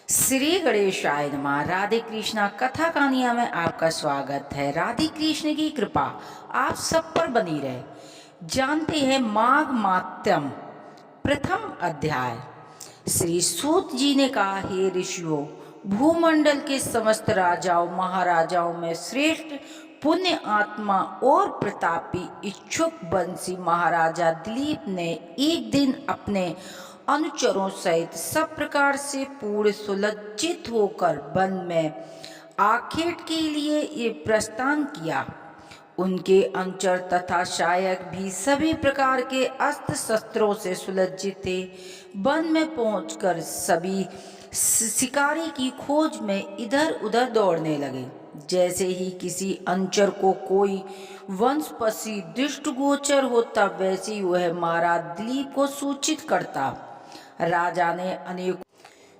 श्री गणेशाय नमः। राधे कृष्णा कथा कहानियाँ में आपका स्वागत है। राधे कृष्ण की कृपा आप सब पर बनी रहे। जानते हैं माघ मात्यम प्रथम अध्याय। श्री सूत जी ने कहा, हे ऋषियों, भूमंडल के समस्त राजाओं महाराजाओं में श्रेष्ठ पुण्य आत्मा और प्रतापी इच्छुक बंसी महाराजा दिलीप ने एक दिन अपने अनुचरों सहित सब प्रकार से पूर्ण सुलज्जित होकर वन में आखेट के लिए ये प्रस्थान किया। उनके अनुचर तथा शायक भी सभी प्रकार के अस्त्र शस्त्रों से सुलज्जित थे। वन में पहुंचकर सभी शिकारी की खोज में इधर उधर दौड़ने लगे। जैसे ही किसी अनुचर को कोई वंशपसी दृष्टिगोचर होता, वैसे ही वह महाराज दिलीप को सूचित करता। राजा ने अनेक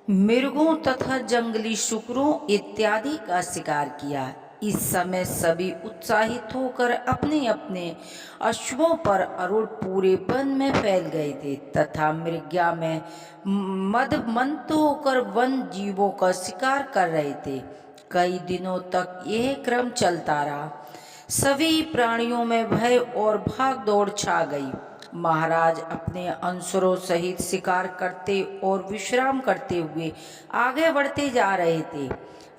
मृगों तथा जंगली शुक्रों इत्यादि का शिकार किया। इस समय सभी उत्साहित होकर अपने अपने अश्वों पर आरूढ़ पूरे वन में फैल गए थे तथा मृग्या में मदमस्त होकर वन जीवों का शिकार कर रहे थे। कई दिनों तक यह क्रम चलता रहा। सभी प्राणियों में भय और भाग दौड़ छा गई। महाराज अपने अनुचरों सहित शिकार करते और विश्राम करते हुए आगे बढ़ते जा रहे थे।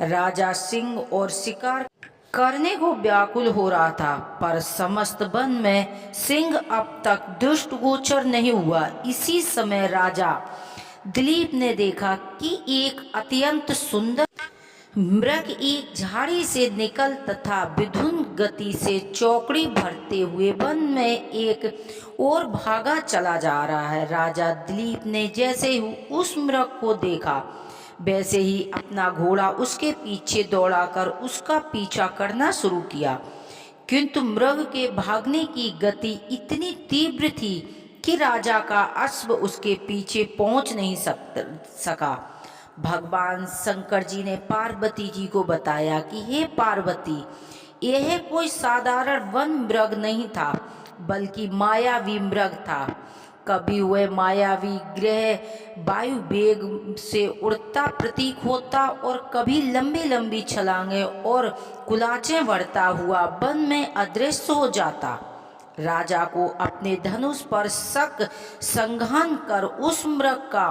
राजा सिंह और शिकार करने को व्याकुल हो रहा था, पर समस्त वन में सिंह अब तक दृष्टिगोचर नहीं हुआ। इसी समय राजा दिलीप ने देखा कि एक अत्यंत सुंदर मृग एक झाड़ी से निकल तथा विधुन गति से चौकड़ी भरते हुए वन में एक और भागा चला जा रहा है। राजा दिलीप ने जैसे ही उस मृग को देखा, वैसे ही अपना घोड़ा उसके पीछे दौड़ाकर उसका पीछा करना शुरू किया, किंतु मृग के भागने की गति इतनी तीव्र थी कि राजा का अश्व उसके पीछे पहुंच नहीं सका। भगवान शंकर जी ने पार्वती जी को बताया कि हे पार्वती, यह कोई साधारण वन मृग नहीं था, बल्कि मायावी मृग था। कभी वह मायावी ग्रह वायु वेग से उड़ता प्रतीक होता और कभी लंबी लंबी छलांगे और कुलाचे बढ़ता हुआ वन में अदृश्य हो जाता। राजा को अपने धनुष पर शक संघान कर उस मृग का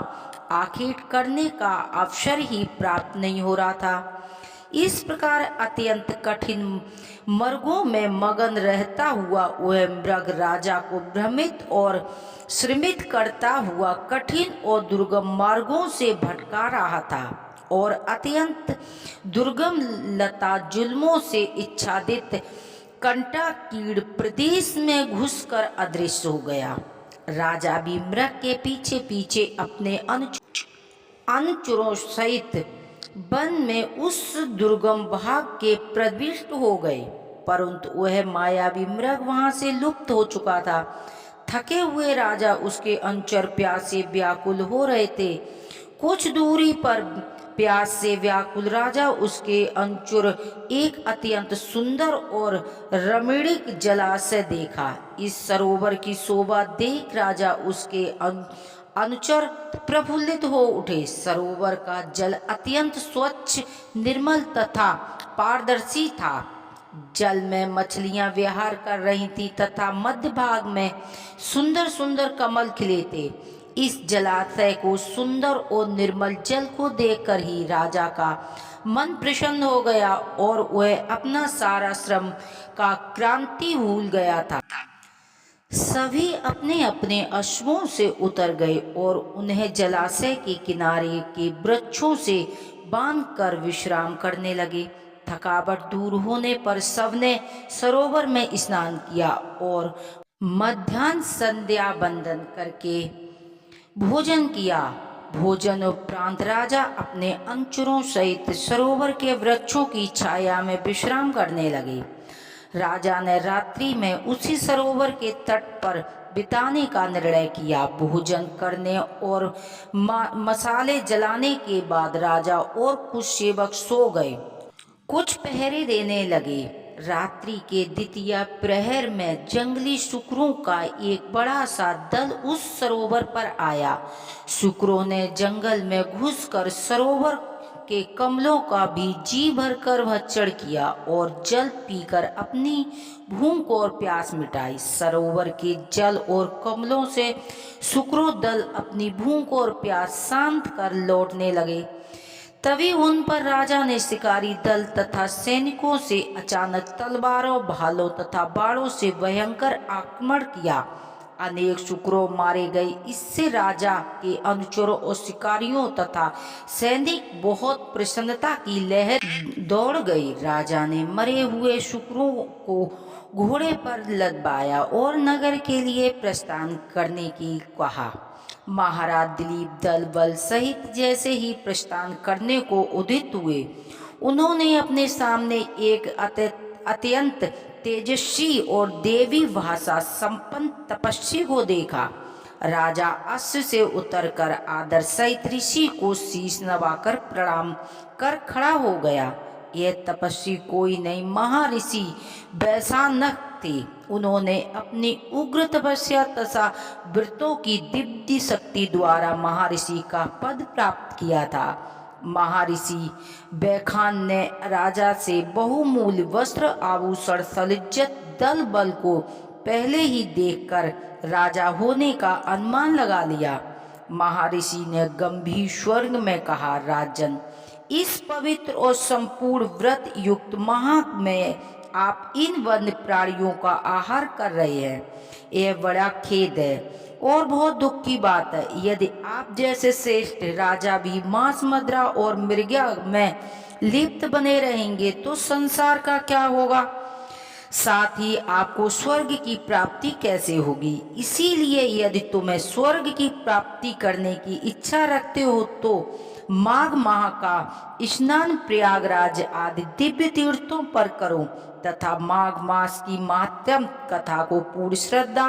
आखेट करने का अवसर ही प्राप्त नहीं हो रहा था। इस प्रकार अत्यंत कठिन मार्गों में मगन रहता हुआ वह मृग राजा को भ्रमित और श्रमित करता हुआ कठिन और दुर्गम मार्गों से भटका रहा था और अत्यंत दुर्गम लता जुल्मों से इच्छादित कंटा कीड़ प्रदेश में घुसकर अदृश्य हो गया। राजा भी मृग के पीछे पीछे अपने अनुचरों सहित वन में उस दुर्गम भाग के प्रविष्ट हो गए, परंतु वह मायावी मृग वहां से लुप्त हो चुका था। थके हुए राजा उसके अनुचर प्यासे व्याकुल हो रहे थे। कुछ दूरी पर प्यास से व्याकुल राजा उसके अनुचर एक अत्यंत सुंदर और रमणीक जलाशय देखा। इस सरोवर की शोभा देख राजा उसके अनुचर प्रफुल्लित हो उठे। सरोवर का जल अत्यंत स्वच्छ, निर्मल तथा पारदर्शी था। जल में मछलियां विहार कर रही थी तथा मध्य भाग में सुंदर सुंदर कमल खिले थे। इस जलाशय को सुंदर और निर्मल जल को देखकर ही राजा का मन प्रसन्न हो गया और वह अपना सारा श्रम का क्रांति भूल गया था। सभी अपने अपने अश्वों से उतर गए और उन्हें जलाशय के किनारे के वृक्षों से बांधकर विश्राम करने लगे। थकावट दूर होने पर सबने सरोवर में स्नान किया और मध्याह्न संध्या बंदन करके भोजन किया। भोजन उपरांत राजा अपने अनुचरों सहित सरोवर के वृक्षों की छाया में विश्राम करने लगे। राजा ने रात्रि में उसी सरोवर के तट पर बिताने का निर्णय किया। भोजन करने और मसाले जलाने के बाद राजा और कुछ सेवक सो गए। कुछ पहरे देने लगे। रात्रि के द्वितीय प्रहर में जंगली शुक्रों का एक बड़ा सा दल उस सरोवर पर आया। शुक्रों ने जंगल में घुसकर सरोवर के कमलों का भी जी भरकर भक्षण किया और जल पीकर अपनी भूख और प्यास मिटाई। सरोवर के जल और कमलों से शुक्रों दल अपनी भूख और प्यास शांत कर लौटने लगे। तभी उन पर राजा ने शिकारी दल तथा सैनिकों से अचानक तलवारों, भालों तथा बाणों से भयंकर आक्रमण किया। अनेक शुक्रों मारे गए। इससे राजा के अनुचरों और शिकारियों तथा सैनिक बहुत प्रसन्नता की लहर दौड़ गई। राजा ने मरे हुए शुक्रों को घोड़े पर लदवाया और नगर के लिए प्रस्थान करने की कहा। महाराज दिलीप दल बल सहित जैसे ही प्रस्थान करने को उदित हुए, उन्होंने अपने सामने एक अत्यंत तेजस्वी और देवी भाषा संपन्न तपस्वी को देखा। राजा अश्व से उतरकर आदर सहित ऋषि को शीश नवाकर प्रणाम कर खड़ा हो गया। यह तपस्वी कोई नहीं, महर्षि वैशानक थे। उन्होंने अपनी उग्र तपस्या तथा व्रतों की दिव्य शक्ति द्वारा महर्षि का पद प्राप्त किया था। महर्षि बैखान ने राजा से बहुमूल्य वस्त्र, आभूषण, सलिज्जत, दल बल को पहले ही देखकर राजा होने का अनुमान लगा लिया। महर्षि ने गंभीर स्वर में कहा, राजन, इस पवित्र और संपूर्ण व्रत युक्त माह में आप इन वन्य प्राणियों का आहार कर रहे हैं। यह बड़ा खेद है और बहुत दुख की बात है। यदि आप जैसे श्रेष्ठ राजा भी मांस, मदिरा और मृगा में लिप्त बने रहेंगे तो संसार का क्या होगा? साथ ही आपको स्वर्ग की प्राप्ति कैसे होगी? इसीलिए यदि तुम्हें स्वर्ग की प्राप्ति करने की इच्छा रखते हो तो माघ माह का स्नान प्रयागराज आदि दिव्य तीर्थों पर करो तथा माघ मास की महात्म कथा को पूर्ण श्रद्धा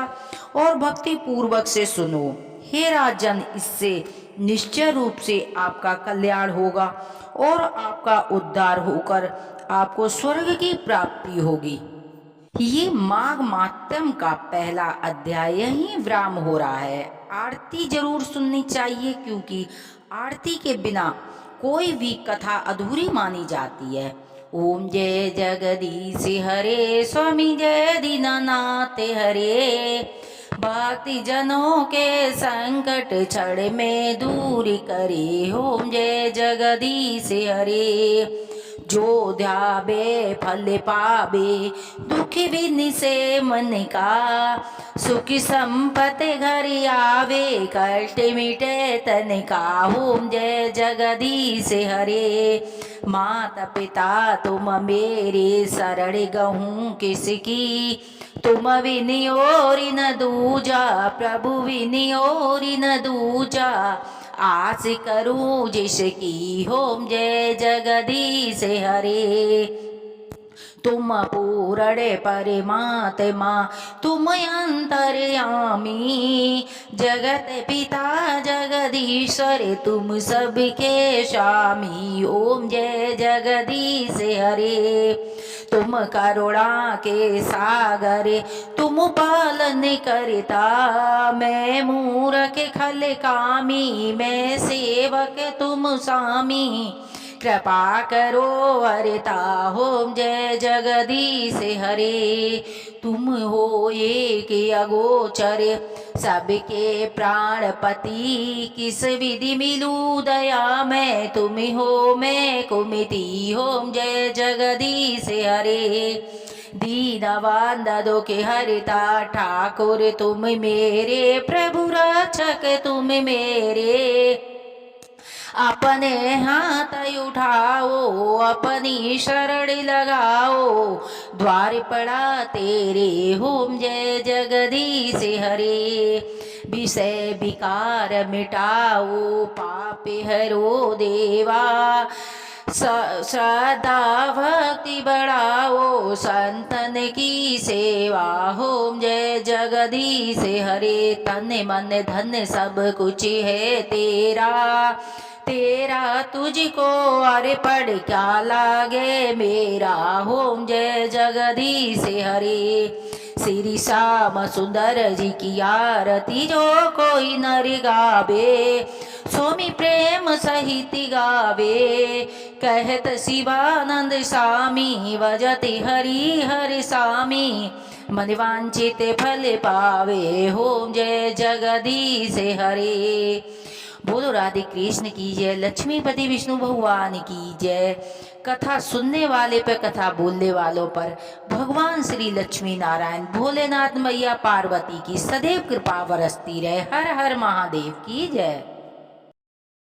और भक्ति पूर्वक से सुनो। हे राजन, इससे निश्चय रूप से आपका कल्याण होगा और आपका उद्धार होकर आपको स्वर्ग की प्राप्ति होगी। ये माघ मातम का पहला अध्याय यहीं विराम हो रहा है। आरती जरूर सुननी चाहिए क्योंकि आरती के बिना कोई भी कथा अधूरी मानी जाती है। ओम जय जगदीश हरे, स्वामी जय दीनानाथ हरे, भक्ति जनों के संकट क्षण में दूर करे। ओम जय जगदीश हरे, जो ध्यावे फल पावे, दुखी बिन से मन का, सुखी संपत्ति घर आवे, कष्ट मिटे तन का। ओम जय जगदीश हरे, माता पिता तुम मेरे, शरण गहूँ किसकी, तुम बिन और न दूजा, प्रभु बिन और न दूजा, आस करूं जिसकी। ओम जय जगदीश हरे, तुम पूर्ण परमात्मा, तुम अंतर्यामी, जगत पिता जगदीश्वर, तुम सबके स्वामी। ओम जय जगदीश हरे, तुम करुणा के सागर, तुम पालन करता, मैं मूरख खल कामी, मैं सेवक तुम स्वामी, कृपा करो हरता। ओम जय जगदीश हरे, तुम हो एक अगोचर, सबके प्राणपति, किस विधि मिलूं दया में, तुम हो मैं कुमिति। ओम जय जगदीश हरे, दीनवान दुखी हरिता, ठाकुर तुम मेरे, प्रभु रक्षक तुम मेरे, अपने हाथ उठाओ, अपनी शरण लगाओ, द्वार पड़ा तेरे। ओम जय जगदीश हरे, विषय विकार मिटाओ, पाप हरो देवा, श्रद्धा भक्ति बढ़ाओ, संतन की सेवा। ओम जय जगदीश हरे, तन मन धन सब कुछ है तेरा, तेरा तुझको अर्पण क्या लागे, मेरा होम जय जगदीश हरे। श्री श्याम सुंदर जी की आरती जो कोई नर गावे, स्वामी प्रेम सहित गावे। कहत शिवानंद स्वामी भजति हरि हरि स्वामी, मन वांछित फल पावे, होम जय जगदीश हरे। बोलो राधे कृष्ण की जय, लक्ष्मीपति विष्णु भगवान की जय। कथा सुनने वाले पे, कथा बोलने वालों पर भगवान श्री लक्ष्मी नारायण भोलेनाथ मैया पार्वती की सदैव कृपा बरसती रहे। हर हर महादेव की जय।